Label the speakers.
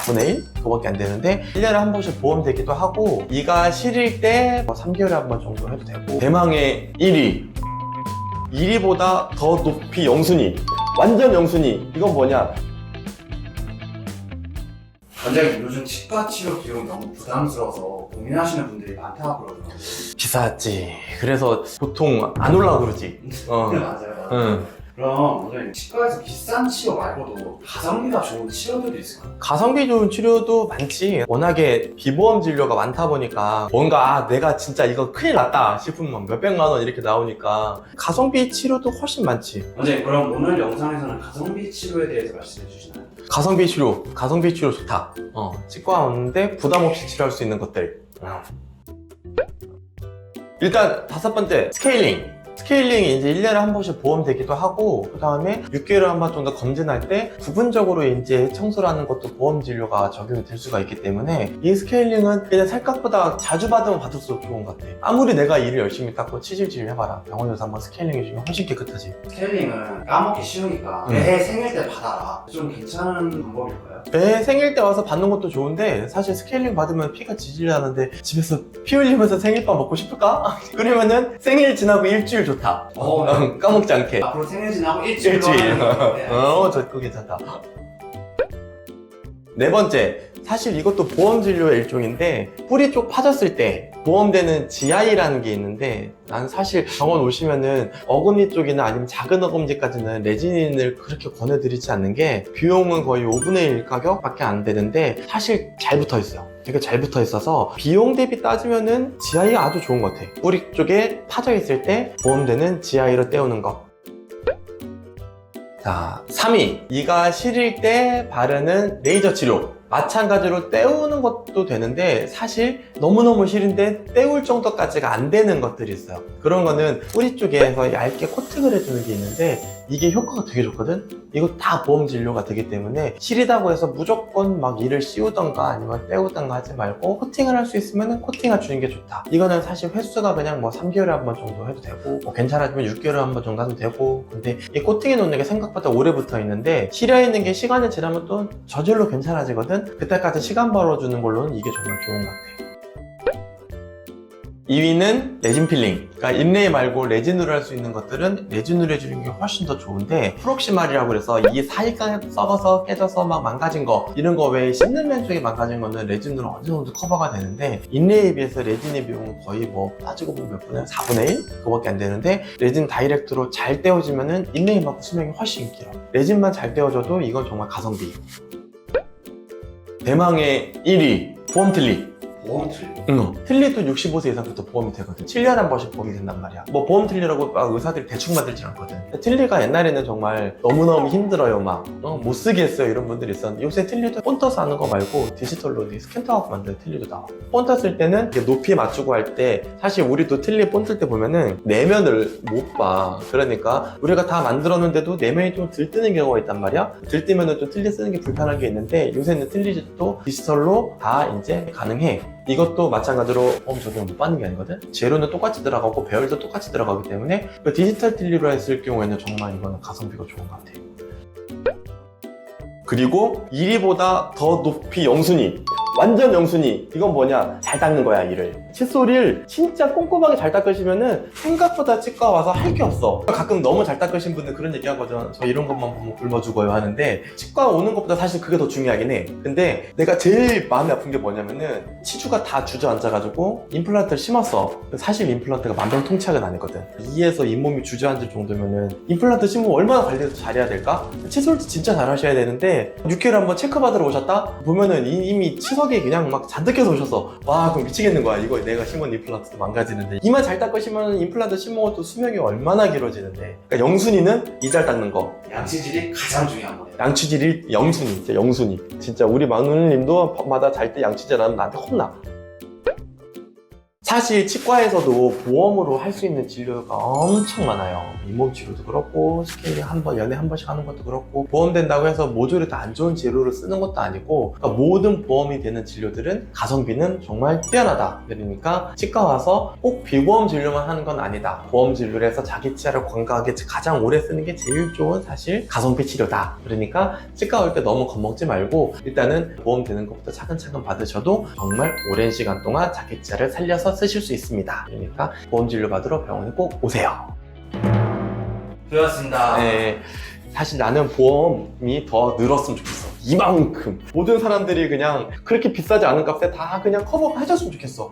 Speaker 1: 4분의 1? 그거밖에 안 되는데 1년에 한 번씩 보험되기도 하고 이가 시릴 때 3개월에 한 번 정도 해도 되고 대망의 1위 1위보다 더 높이 영순위 완전 영순위 이건 뭐냐
Speaker 2: 원장님 요즘 치과 치료 비용이 너무 부담스러워서 고민하시는 분들이 많다고 그러더라고요.
Speaker 1: 비쌌지 그래서 보통 안 올라오고 그러지
Speaker 2: 맞아요.
Speaker 1: 응.
Speaker 2: 그럼 원장님 치과에서 비싼 치료 말고도 가성비가 좋은 치료들이 있을까요?
Speaker 1: 가성비 좋은 치료도 많지 워낙에 비보험 진료가 많다 보니까 뭔가 내가 진짜 이거 큰일 났다 싶으면 몇백만 원 이렇게 나오니까 가성비 치료도 훨씬 많지
Speaker 2: 원장님 그럼 오늘 영상에서는 가성비 치료에 대해서 말씀해 주시나요?
Speaker 1: 가성비 치료 좋다 치과 왔는데 부담 없이 치료할 수 있는 것들 일단 5번째 스케일링이 이제 1년에 한 번씩 보험되기도 하고 그 다음에 6개월에 한 번 정도 검진할 때 부분적으로 이제 청소라는 것도 보험 진료가 적용이 될 수가 있기 때문에 이 스케일링은 그냥 생각보다 자주 받으면 받을수록 좋은 것 같아 아무리 내가 일을 열심히 닦고 치질치질 해봐라 병원에서 한번 스케일링 해주면 훨씬 깨끗하지
Speaker 2: 스케일링은 까먹기 쉬우니까 매 생일 때 받아라. 좀 괜찮은 방법일까요?
Speaker 1: 매 생일 때 와서 받는 것도 좋은데 사실 스케일링 받으면 피가 지질 나는데 집에서 피 흘리면서 생일밥 먹고 싶을까? 그러면은 생일 지나고 일주일 좋다
Speaker 2: 네.
Speaker 1: 까먹지 않게
Speaker 2: 앞으로 생일 지나고 일주일
Speaker 1: 그거 괜찮다 4번째 사실 이것도 보험 진료의 일종인데 뿌리 쪽 파졌을 때 보험되는 GI라는 게 있는데 난 사실 병원 오시면은 어금니 쪽이나 아니면 작은 어금니까지는 레지닌을 그렇게 권해드리지 않는 게 비용은 거의 5분의 1 가격밖에 안 되는데 사실 잘 붙어 있어요 되게 잘 붙어 있어서 비용 대비 따지면은 GI가 아주 좋은 것 같아 뿌리 쪽에 파져 있을 때 보험되는 GI로 떼우는 거 자, 3위 이가 시릴 때 바르는 레이저 치료 마찬가지로 떼우는 것도 되는데 사실 너무너무 시린데 떼울 정도까지가 안 되는 것들이 있어요 그런 거는 뿌리 쪽에서 얇게 코팅을 해주는 게 있는데 이게 효과가 되게 좋거든 이거 다 보험 진료가 되기 때문에 시리다고 해서 무조건 막 이를 씌우던가 아니면 떼우던가 하지 말고 코팅을 할 수 있으면 코팅을 주는 게 좋다 이거는 사실 횟수가 그냥 뭐 3개월에 한 번 정도 해도 되고 뭐 괜찮아지면 6개월에 한 번 정도 해도 되고 근데 이 코팅해 놓는 게 생각보다 오래 붙어 있는데 시려 있는 게 시간이 지나면 또 저절로 괜찮아지거든 그때까지 시간 벌어주는 걸로는 이게 정말 좋은 것 같아요 2위는 레진 필링 그러니까 인레이 말고 레진으로 할 수 있는 것들은 레진으로 해주는 게 훨씬 더 좋은데 프록시말이라고 그래서 이 사이가 썩어서 깨져서 막 망가진 거 이런 거 외에 씹는 면 쪽에 망가진 거는 레진으로 어느 정도 커버가 되는데 인레이에 비해서 레진의 비용은 거의 뭐 따지고 보면 몇 분의 4분의 1? 그거밖에 안 되는데 레진 다이렉트로 잘 떼어지면은 인레이만큼 수명이 훨씬 길어 레진만 잘 떼어져도 이건 정말 가성비 대망의 1위 보험 틀리
Speaker 2: 보험 틀리?
Speaker 1: 틀리도 65세 이상부터 보험이 되거든 7년에 한 번씩 보험이 된단 말이야 뭐 보험 틀리라고 막 의사들이 대충 만들진 않거든 틀리가 옛날에는 정말 너무너무 힘들어요 막 못 쓰겠어요 이런 분들이 있었는데 요새 틀리도 폰 떠서 하는 거 말고 디지털로 스캔 타고 만드는 틀리도 나와 폰 떴을 때는 높이 맞추고 할 때 사실 우리도 틀리 폰 뜰 때 보면은 내면을 못 봐 그러니까 우리가 다 만들었는데도 내면이 좀 들뜨는 경우가 있단 말이야 들뜨면은 좀 틀리 쓰는 게 불편한 게 있는데 요새는 틀리도 디지털로 다 이제 가능해 이것도 마찬가지로 보험 적용을 못 받는 게 아니거든 재료는 똑같이 들어가고 배열도 똑같이 들어가기 때문에 디지털 틀리로 했을 경우에는 정말 이거는 가성비가 좋은 것 같아 그리고 1위보다 더 높이 영순위 완전 영순위 이건 뭐냐 잘 닦는 거야 이를 칫솔을 진짜 꼼꼼하게 잘 닦으시면은 생각보다 치과 와서 할 게 없어 가끔 너무 잘 닦으신 분들 그런 얘기 하거든 저 이런 것만 보면 굶어 죽어요 하는데 치과 오는 것보다 사실 그게 더 중요하긴 해 근데 내가 제일 마음이 아픈 게 뭐냐면은 치주가 다 주저앉아가지고 임플란트를 심었어 사실 임플란트가 만병통치약은 아니거든 이에서 잇몸이 주저앉을 정도면은 임플란트 심으면 얼마나 관리를 잘해야 될까? 칫솔도 진짜 잘 하셔야 되는데 6개월에 한번 체크받으러 오셨다? 보면은 이미 치석이 그냥 막 잔뜩 해서 오셔서 와 그럼 미치겠는 거야 이거 내가 심은 임플란트도 망가지는데 이만 잘 닦으시면 임플란트 심어도 수명이 얼마나 길어지는데 그러니까 영순위는 이 잘 닦는 거
Speaker 2: 양치질이 가장 중요한 거예요.
Speaker 1: 양치질이 영순위 진짜 영순위 진짜 우리 마누님도 밤마다 잘 때 양치질 안 하면 나한테 혼나 사실 치과에서도 보험으로 할 수 있는 진료가 엄청 많아요. 잇몸 치료도 그렇고 스케일링 연애 한 번씩 하는 것도 그렇고, 보험 된다고 해서 모조리 다 안 좋은 재료를 쓰는 것도 아니고, 그러니까 모든 보험이 되는 진료들은 가성비는 정말 뛰어나다. 그러니까 치과 와서 꼭 비보험 진료만 하는 건 아니다. 보험 진료를 해서 자기 치아를 건강하게 가장 오래 쓰는 게 제일 좋은 사실 가성비 치료다. 그러니까 치과 올 때 너무 겁먹지 말고 일단은 보험 되는 것부터 차근차근 받으셔도 정말 오랜 시간 동안 자기 치아를 살려서 쓰실 수 있습니다. 그러니까 보험 진료 받으러 병원에 꼭 오세요.
Speaker 2: 되었습니다.
Speaker 1: 네, 사실 나는 보험이 더 늘었으면 좋겠어. 이만큼 모든 사람들이 그냥 그렇게 비싸지 않은 값에 다 그냥 커버가 해줬으면 좋겠어.